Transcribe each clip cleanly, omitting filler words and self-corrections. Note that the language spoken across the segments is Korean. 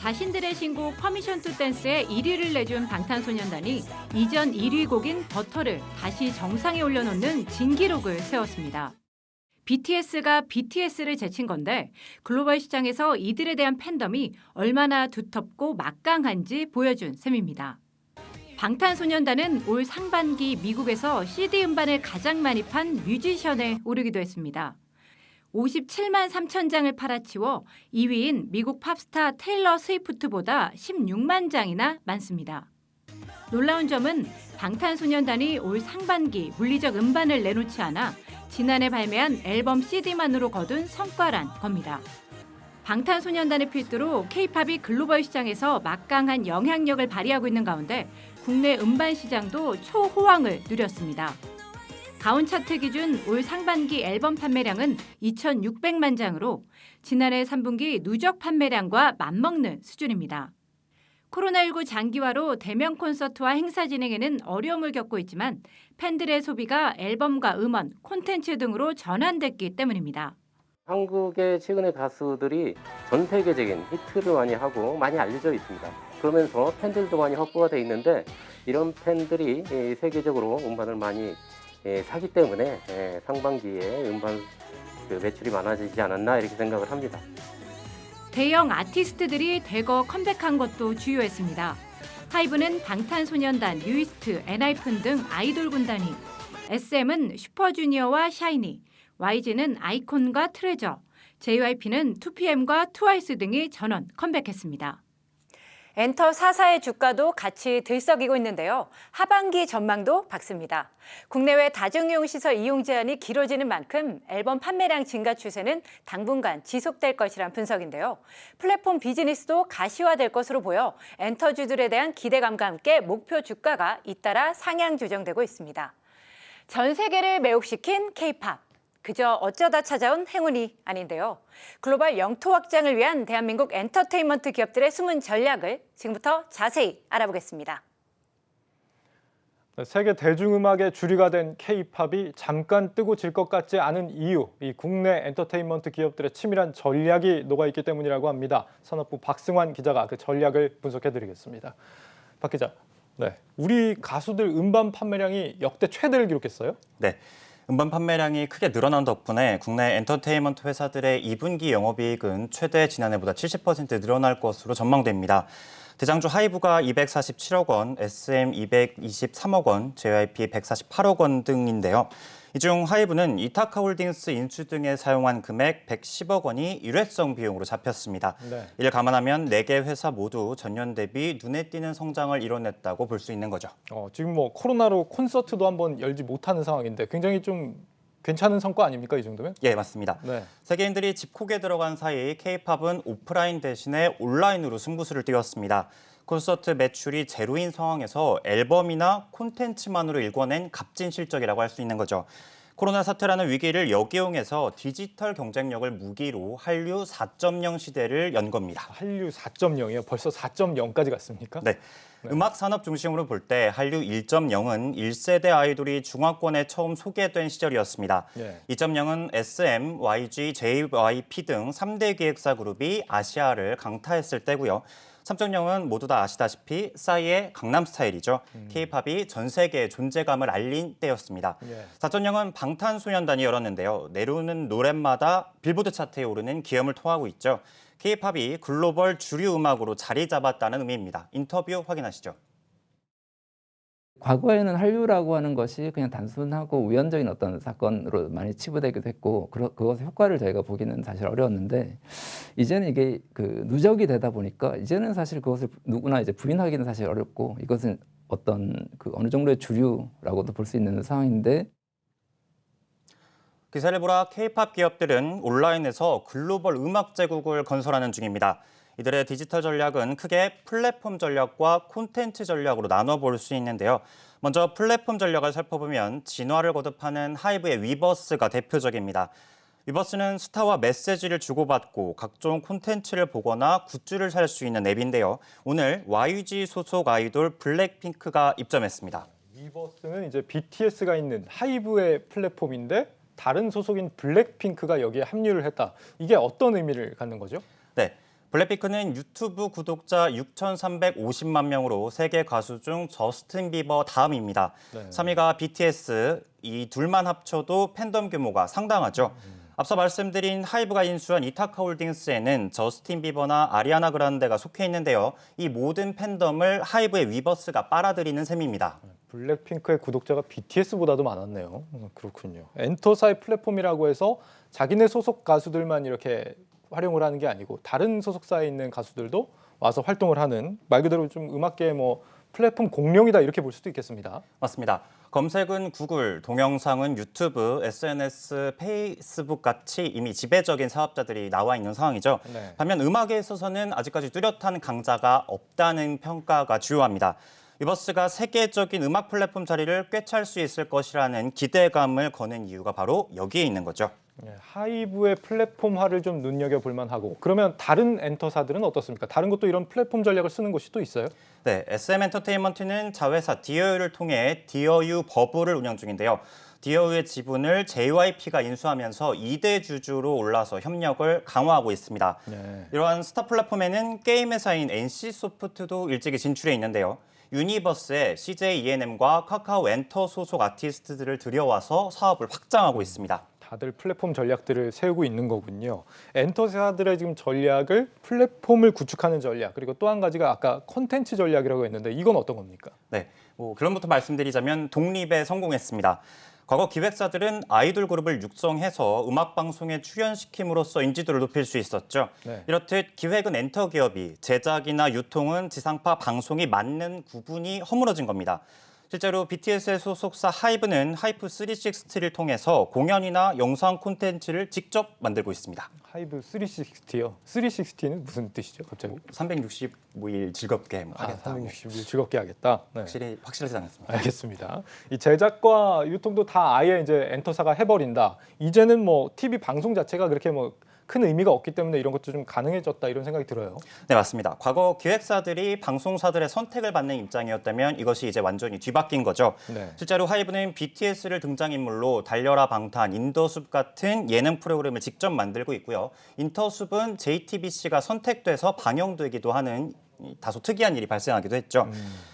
자신들의 신곡 퍼미션 투 댄스에 1위를 내준 방탄소년단이 이전 1위 곡인 버터를 다시 정상에 올려놓는 진기록을 세웠습니다. BTS가 BTS를 제친 건데 글로벌 시장에서 이들에 대한 팬덤이 얼마나 두텁고 막강한지 보여준 셈입니다. 방탄소년단은 올 상반기 미국에서 CD 음반을 가장 많이 판 뮤지션에 오르기도 했습니다. 57만 3천 장을 팔아치워 2위인 미국 팝스타 테일러 스위프트보다 16만 장이나 많습니다. 놀라운 점은 방탄소년단이 올 상반기 물리적 음반을 내놓지 않아 지난해 발매한 앨범 CD만으로 거둔 성과란 겁니다. 방탄소년단의 필두로 K-팝이 글로벌 시장에서 막강한 영향력을 발휘하고 있는 가운데 국내 음반 시장도 초호황을 누렸습니다. 가온 차트 기준 올 상반기 앨범 판매량은 2,600만 장으로 지난해 3분기 누적 판매량과 맞먹는 수준입니다. 코로나19 장기화로 대면 콘서트와 행사 진행에는 어려움을 겪고 있지만 팬들의 소비가 앨범과 음원, 콘텐츠 등으로 전환됐기 때문입니다. 한국의 최근의 가수들이 전 세계적인 히트를 많이 하고 많이 알려져 있습니다. 그러면서 팬들도 많이 확보가 돼 있는데 이런 팬들이 세계적으로 음반을 많이 사기 때문에 상반기에 음반 매출이 많아지지 않았나 이렇게 생각을 합니다. 대형 아티스트들이 대거 컴백한 것도 주요했습니다. 하이브는 방탄소년단, 뉴이스트, 엔하이픈 등 아이돌 군단이, SM은 슈퍼주니어와 샤이니, YG는 아이콘과 트레저, JYP는 2PM과 트와이스 등이 전원 컴백했습니다. 엔터 4사의 주가도 같이 들썩이고 있는데요. 하반기 전망도 밝습니다. 국내외 다중이용시설 이용 제한이 길어지는 만큼 앨범 판매량 증가 추세는 당분간 지속될 것이란 분석인데요. 플랫폼 비즈니스도 가시화될 것으로 보여 엔터주들에 대한 기대감과 함께 목표 주가가 잇따라 상향 조정되고 있습니다. 전 세계를 매혹시킨 K-팝. 그저 어쩌다 찾아온 행운이 아닌데요. 글로벌 영토 확장을 위한 대한민국 엔터테인먼트 기업들의 숨은 전략을 지금부터 자세히 알아보겠습니다. 세계 대중음악의 주류가 된 K-팝이 잠깐 뜨고 질 것 같지 않은 이유, 이 국내 엔터테인먼트 기업들의 치밀한 전략이 녹아있기 때문이라고 합니다. 산업부 박승환 기자가 그 전략을 분석해드리겠습니다. 박 기자, 우리 가수들 음반 판매량이 역대 최대를 기록했어요? 네. 음반 판매량이 크게 늘어난 덕분에 국내 엔터테인먼트 회사들의 2분기 영업이익은 최대 지난해보다 70% 늘어날 것으로 전망됩니다. 대장주 하이브가 247억 원, SM 223억 원, JYP 148억 원 등인데요. 이 중 하이브는 이타카홀딩스 인수 등에 사용한 금액 110억 원이 일회성 비용으로 잡혔습니다. 이를 감안하면 4개 회사 모두 전년 대비 눈에 띄는 성장을 이뤄냈다고 볼 수 있는 거죠. 지금 코로나로 콘서트도 한번 열지 못하는 상황인데 굉장히 좀 괜찮은 성과 아닙니까, 이 정도면? 예, 맞습니다. 세계인들이 집콕에 들어간 사이 K-팝은 오프라인 대신에 온라인으로 승부수를 띄웠습니다. 콘서트 매출이 제로인 상황에서 앨범이나 콘텐츠만으로 일궈낸 값진 실적이라고 할 수 있는 거죠. 코로나 사태라는 위기를 역이용해서 디지털 경쟁력을 무기로 한류 4.0 시대를 연 겁니다. 한류 4.0이요? 벌써 4.0까지 갔습니까? 네. 음악 산업 중심으로 볼 때 한류 1.0은 1세대 아이돌이 중화권에 처음 소개된 시절이었습니다. 2.0은 SM, YG, JYP 등 3대 기획사 그룹이 아시아를 강타했을 때고요. 3.0은 모두 다 아시다시피 싸이의 강남스타일이죠. K-팝이 전 세계에 존재감을 알린 때였습니다. 4.0은 방탄소년단이 열었는데요. 내려오는 노랫마다 빌보드 차트에 오르는 기염을 토하고 있죠. K-팝이 글로벌 주류 음악으로 자리 잡았다는 의미입니다. 인터뷰 확인하시죠. 과거에는 한류라고 하는 것이 그냥 단순하고 우연적인 어떤 사건으로 많이 치부되기도 했고 그것의 효과를 저희가 보기는 사실 어려웠는데 이제는 이게 누적이 되다 보니까 이제는 사실 그것을 누구나 이제 부인하기는 사실 어렵고 이것은 어떤 어느 정도의 주류라고도 볼 수 있는 상황인데 기사를 보라 K-팝 기업들은 온라인에서 글로벌 음악 제국을 건설하는 중입니다. 이들의 디지털 전략은 크게 플랫폼 전략과 콘텐츠 전략으로 나눠볼 수 있는데요. 먼저 플랫폼 전략을 살펴보면 진화를 거듭하는 하이브의 위버스가 대표적입니다. 위버스는 스타와 메시지를 주고받고 각종 콘텐츠를 보거나 굿즈를 살 수 있는 앱인데요. 오늘 YG 소속 아이돌 블랙핑크가 입점했습니다. 위버스는 이제 BTS가 있는 하이브의 플랫폼인데 다른 소속인 블랙핑크가 여기에 합류를 했다. 이게 어떤 의미를 갖는 거죠? 네. 블랙핑크는 유튜브 구독자 6,350만 명으로 세계 가수 중 저스틴 비버 다음입니다. 네. 3위가 BTS, 이 둘만 합쳐도 팬덤 규모가 상당하죠. 앞서 말씀드린 하이브가 인수한 이타카 홀딩스에는 저스틴 비버나 아리아나 그란데가 속해 있는데요. 이 모든 팬덤을 하이브의 위버스가 빨아들이는 셈입니다. 블랙핑크의 구독자가 BTS보다도 많았네요. 그렇군요. 엔터사의 플랫폼이라고 해서 자기네 소속 가수들만 이렇게 활용을 하는 게 아니고 다른 소속사에 있는 가수들도 와서 활동을 하는 말 그대로 좀 음악계의 뭐 플랫폼 공룡이다 이렇게 볼 수도 있겠습니다. 맞습니다. 검색은 구글, 동영상은 유튜브, SNS, 페이스북 같이 이미 지배적인 사업자들이 나와 있는 상황이죠. 네. 반면 음악에 있어서는 아직까지 뚜렷한 강자가 없다는 평가가 주요합니다. 위버스가 세계적인 음악 플랫폼 자리를 꿰찰 수 있을 것이라는 기대감을 거는 이유가 바로 여기에 있는 거죠. 하이브의 플랫폼화를 좀 눈여겨볼 만하고 그러면 다른 엔터사들은 어떻습니까? 다른 것도 이런 플랫폼 전략을 쓰는 곳이 또 있어요? 네, SM 엔터테인먼트는 자회사 디어유를 통해 디어유 버블을 운영 중인데요. 디어유의 지분을 JYP가 인수하면서 2대 주주로 올라서 협력을 강화하고 있습니다. 네. 이러한 스타 플랫폼에는 게임 회사인 NC소프트도 일찍이 진출해 있는데요. 유니버스에 CJ ENM과 카카오 엔터 소속 아티스트들을 들여와서 사업을 확장하고 있습니다. 다들 플랫폼 전략들을 세우고 있는 거군요. 엔터사들의 지금 전략을 플랫폼을 구축하는 전략 그리고 또 한 가지가 아까 콘텐츠 전략이라고 했는데 이건 어떤 겁니까? 네, 결론부터 말씀드리자면 독립에 성공했습니다. 과거 기획사들은 아이돌 그룹을 육성해서 음악 방송에 출연시킴으로써 인지도를 높일 수 있었죠. 네. 이렇듯 기획은 엔터 기업이, 제작이나 유통은 지상파 방송이 맞는 구분이 허물어진 겁니다. 실제로 BTS의 소속사 하이브는 하이프 360를 통해서 공연이나 영상 콘텐츠를 직접 만들고 있습니다. 하이브 360요. 360는 무슨 뜻이죠? 갑자기? 365일 즐겁게 하겠다. 360일 즐겁게 하겠다. 네. 확실하지 않았습니다. 알겠습니다. 이 제작과 유통도 다 아예 이제 엔터사가 해버린다. 이제는 뭐 TV 방송 자체가 그렇게 뭐 큰 의미가 없기 때문에 이런 것도 좀 가능해졌다 이런 생각이 들어요. 네, 맞습니다. 과거 기획사들이 방송사들의 선택을 받는 입장이었다면 이것이 이제 완전히 뒤바뀐 거죠. 네. 실제로 하이브는 BTS를 등장인물로 달려라 방탄, 인더숲 같은 예능 프로그램을 직접 만들고 있고요. 인터숲은 JTBC가 선택돼서 방영되기도 하는 다소 특이한 일이 발생하기도 했죠.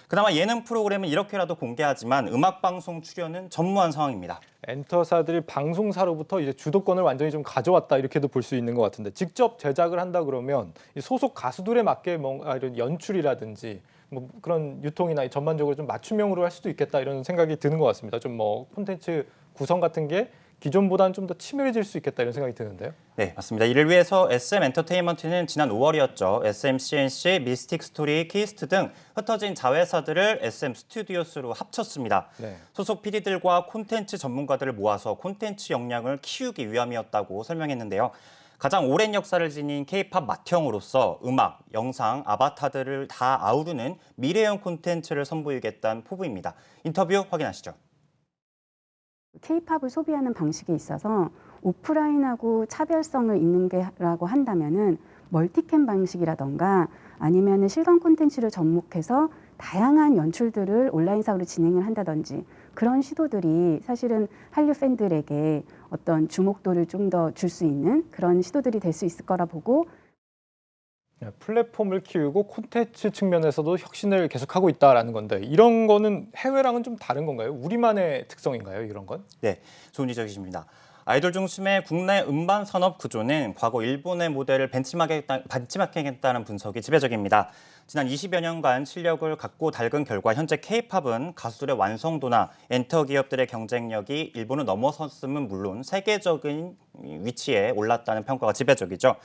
그나마 예능 프로그램은 이렇게라도 공개하지만 음악방송 출연은 전무한 상황입니다. 엔터사들이 방송사로부터 이제 주도권을 완전히 좀 가져왔다 이렇게도 볼 수 있는 것 같은데 직접 제작을 한다 그러면 이 소속 가수들에 맞게 뭔가 이런 연출이라든지 뭐 그런 유통이나 전반적으로 좀 맞춤형으로 할 수도 있겠다 이런 생각이 드는 것 같습니다. 좀 뭐 콘텐츠 구성 같은 게 기존보다는 좀 더 치밀해질 수 있겠다 이런 생각이 드는데요. 네, 맞습니다. 이를 위해서 SM 엔터테인먼트는 지난 5월이었죠. SM CNC, 미스틱 스토리, 키스트 등 흩어진 자회사들을 SM 스튜디오스로 합쳤습니다. 네. 소속 PD들과 콘텐츠 전문가들을 모아서 콘텐츠 역량을 키우기 위함이었다고 설명했는데요. 가장 오랜 역사를 지닌 K-팝 맏형으로서 음악, 영상, 아바타들을 다 아우르는 미래형 콘텐츠를 선보이겠다는 포부입니다. 인터뷰 확인하시죠. K-팝을 소비하는 방식에 있어서 오프라인하고 차별성을 있는 게라고 한다면은 멀티캠 방식이라던가 아니면은 실감 콘텐츠를 접목해서 다양한 연출들을 온라인상으로 진행을 한다든지 그런 시도들이 사실은 한류 팬들에게 어떤 주목도를 좀 더 줄 수 있는 그런 시도들이 될 수 있을 거라 보고 플랫폼을 키우고 콘텐츠 측면에서도 혁신을 계속하고 있다라는 건데 이런 거는 해외랑은 좀 다른 건가요? 우리만의 특성인가요? 이런 건? 네, 좋은 지적이십니다. 아이돌 중심의 국내 음반 산업 구조는 과거 일본의 모델을 벤치마킹했다는 분석이 지배적입니다. 지난 20여 년간 실력을 갖고 닳은 결과 현재 K-팝은 가수들의 완성도나 엔터 기업들의 경쟁력이 일본을 넘어섰음은 물론 세계적인 위치에 올랐다는 평가가 지배적이죠.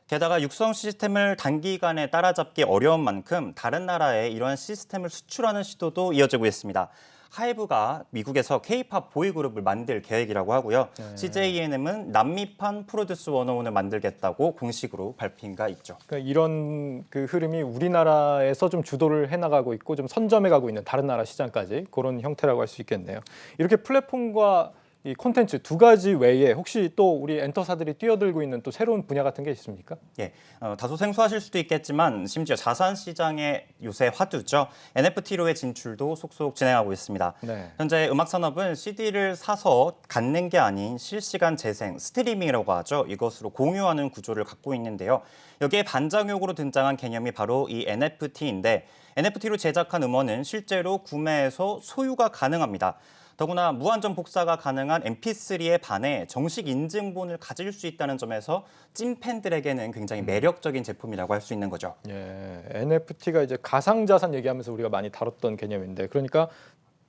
게다가 육성 시스템을 단기간에 따라잡기 어려운 만큼 다른 나라에 이러한 시스템을 수출하는 시도도 이어지고 있습니다. 하이브가 미국에서 K-팝 보이그룹을 만들 계획이라고 하고요. 네. CJ ENM은 남미판 프로듀스 101을 만들겠다고 공식으로 밝힌 바 있죠. 그러니까 이런 그 흐름이 우리나라에서 좀 주도를 해나가고 있고 좀 선점해가고 있는 다른 나라 시장까지 그런 형태라고 할 수 있겠네요. 이렇게 플랫폼과 이 콘텐츠 두 가지 외에 혹시 또 우리 엔터사들이 뛰어들고 있는 또 새로운 분야 같은 게 있습니까? 예, 다소 생소하실 수도 있겠지만 심지어 자산 시장의 요새 화두죠. NFT로의 진출도 속속 진행하고 있습니다. 네. 현재 음악 산업은 CD를 사서 갖는 게 아닌 실시간 재생, 스트리밍이라고 하죠. 이것으로 공유하는 구조를 갖고 있는데요. 여기에 반작용으로 등장한 개념이 바로 이 NFT인데 NFT로 제작한 음원은 실제로 구매해서 소유가 가능합니다. 더구나 무한정 복사가 가능한 MP3에 반해 정식 인증본을 가질 수 있다는 점에서 찐팬들에게는 굉장히 매력적인 제품이라고 할 수 있는 거죠. 예, NFT가 이제 가상자산 얘기하면서 우리가 많이 다뤘던 개념인데, 그러니까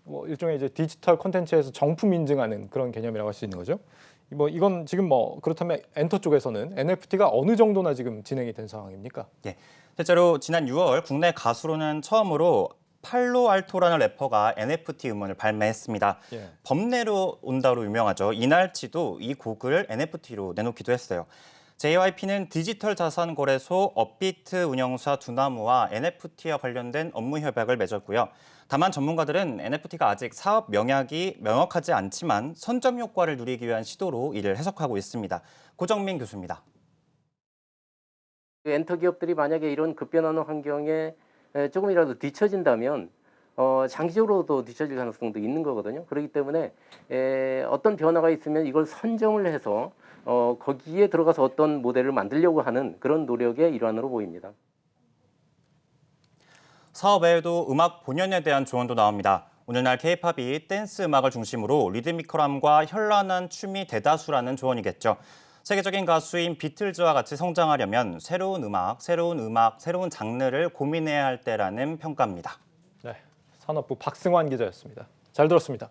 뭐 일종의 이제 디지털 콘텐츠에서 정품 인증하는 그런 개념이라고 할 수 있는 거죠. 뭐 이건 지금 뭐 그렇다면 엔터 쪽에서는 NFT가 어느 정도나 지금 진행이 된 상황입니까? 예, 실제로 지난 6월 국내 가수로는 처음으로 팔로알토라는 래퍼가 NFT 음원을 발매했습니다. 예. 범내로 온다로 유명하죠. 이날치도 이 곡을 NFT로 내놓기도 했어요. JYP는 디지털 자산 거래소 업비트 운영사 두나무와 NFT와 관련된 업무 협약을 맺었고요. 다만 전문가들은 NFT가 아직 사업 명약이 명확하지 않지만 선점 효과를 누리기 위한 시도로 이를 해석하고 있습니다. 고정민 교수입니다. 엔터 기업들이 만약에 이런 급변하는 환경에 조금이라도 뒤처진다면 장기적으로도 뒤처질 가능성도 있는 거거든요. 그렇기 때문에 어떤 변화가 있으면 이걸 선정을 해서 거기에 들어가서 어떤 모델을 만들려고 하는 그런 노력의 일환으로 보입니다. 사업 외에도 음악 본연에 대한 조언도 나옵니다. 오늘날 K-팝이 댄스 음악을 중심으로 리드미컬함과 현란한 춤이 대다수라는 조언이겠죠. 세계적인 가수인 비틀즈와 같이 성장하려면 새로운 장르를 고민해야 할 때라는 평가입니다. 네, 산업부 박승환 기자였습니다. 잘 들었습니다.